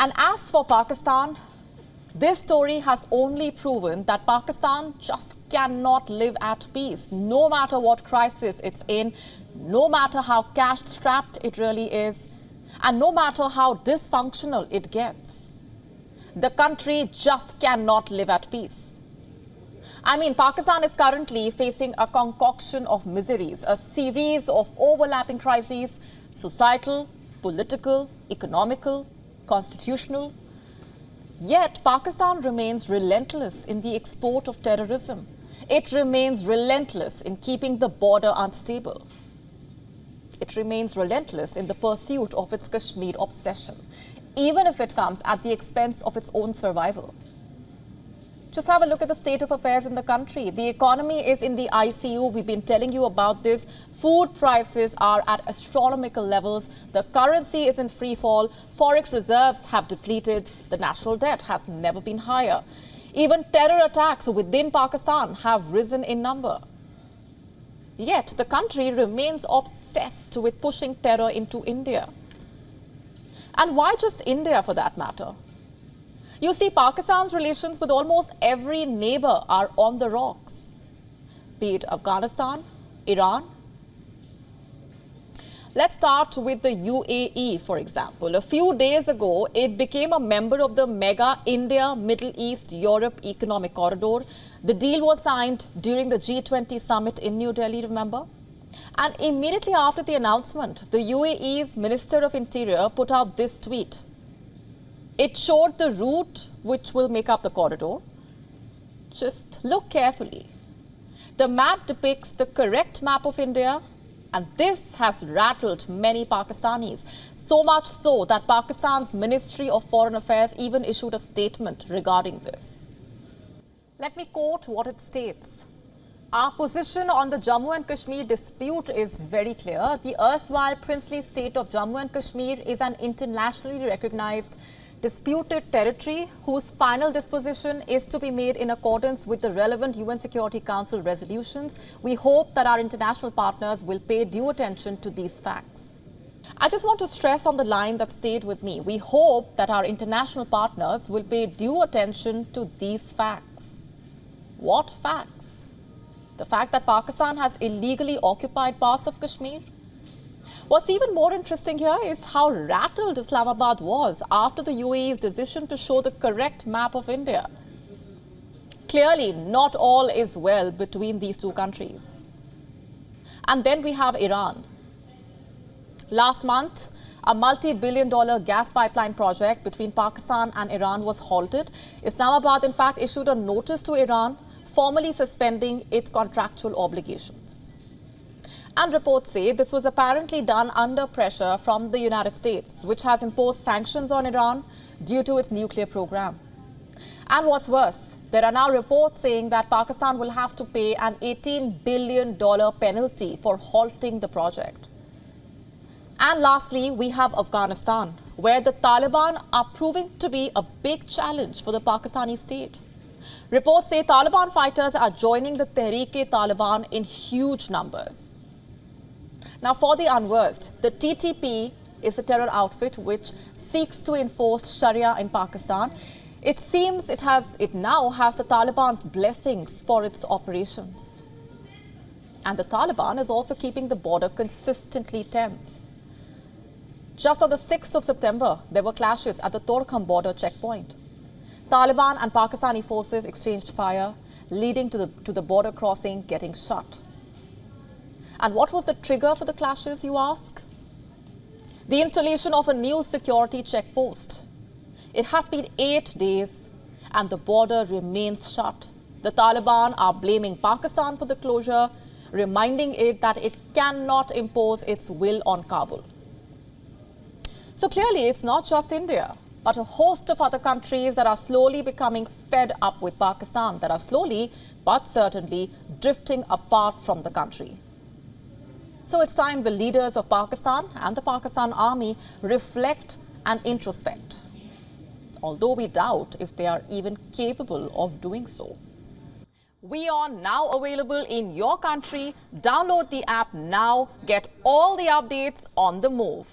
And as for Pakistan, this story has only proven that Pakistan just cannot live at peace, no matter what crisis it's in, no matter how cash-strapped it really is, and no matter how dysfunctional it gets. The country just cannot live at peace. I mean, Pakistan is currently facing a concoction of miseries, a series of overlapping crises, societal, political, economical, constitutional. Yet, Pakistan remains relentless in the export of terrorism. It remains relentless in keeping the border unstable. It remains relentless in the pursuit of its Kashmir obsession, even if it comes at the expense of its own survival. Just have a look at the state of affairs in the country. The economy is in the ICU. We've been telling you about this. Food prices are at astronomical levels. The currency is in free fall. Forex reserves have depleted. The national debt has never been higher. Even terror attacks within Pakistan have risen in number. Yet the country remains obsessed with pushing terror into India. And why just India for that matter? You see, Pakistan's relations with almost every neighbor are on the rocks, be it Afghanistan, Iran. Let's start with the UAE, for example. A few days ago, it became a member of the mega India, Middle East, Europe Economic Corridor. The deal was signed during the G20 summit in New Delhi, remember? And immediately after the announcement, the UAE's Minister of Interior put out this tweet. It showed the route which will make up the corridor. Just look carefully. The map depicts the correct map of India, and this has rattled many Pakistanis, so much so that Pakistan's Ministry of Foreign Affairs even issued a statement regarding this. Let me quote what it states. Our position on the Jammu and Kashmir dispute is very clear. The erstwhile princely state of Jammu and Kashmir is an internationally recognized disputed territory whose final disposition is to be made in accordance with the relevant UN Security Council resolutions. We hope that our international partners will pay due attention to these facts. I just want to stress on the line that stayed with me. We hope that our international partners will pay due attention to these facts. What facts? The fact that Pakistan has illegally occupied parts of Kashmir? What's even more interesting here is how rattled Islamabad was after the UAE's decision to show the correct map of India. Clearly, not all is well between these two countries. And then we have Iran. Last month, a multi-billion-dollar gas pipeline project between Pakistan and Iran was halted. Islamabad, in fact, issued a notice to Iran, formally suspending its contractual obligations. And reports say this was apparently done under pressure from the United States, which has imposed sanctions on Iran due to its nuclear program. And what's worse, there are now reports saying that Pakistan will have to pay an $18 billion penalty for halting the project. And lastly, we have Afghanistan, where the Taliban are proving to be a big challenge for the Pakistani state. Reports say Taliban fighters are joining the Tehreek-e-Taliban in huge numbers. Now, for the unversed, the TTP is a terror outfit which seeks to enforce Sharia in Pakistan. It seems it now has the Taliban's blessings for its operations. And the Taliban is also keeping the border consistently tense. Just on the 6th of September, there were clashes at the Torkham border checkpoint. Taliban and Pakistani forces exchanged fire, leading to the border crossing getting shut. And what was the trigger for the clashes, you ask? The installation of a new security checkpost. It has been 8 days and the border remains shut. The Taliban are blaming Pakistan for the closure, reminding it that it cannot impose its will on Kabul. So clearly, it's not just India, but a host of other countries that are slowly becoming fed up with Pakistan, that are slowly but certainly drifting apart from the country. So it's time the leaders of Pakistan and the Pakistan army reflect and introspect, although we doubt if they are even capable of doing so. We are now available in your country. Download the app now. Get all the updates on the move.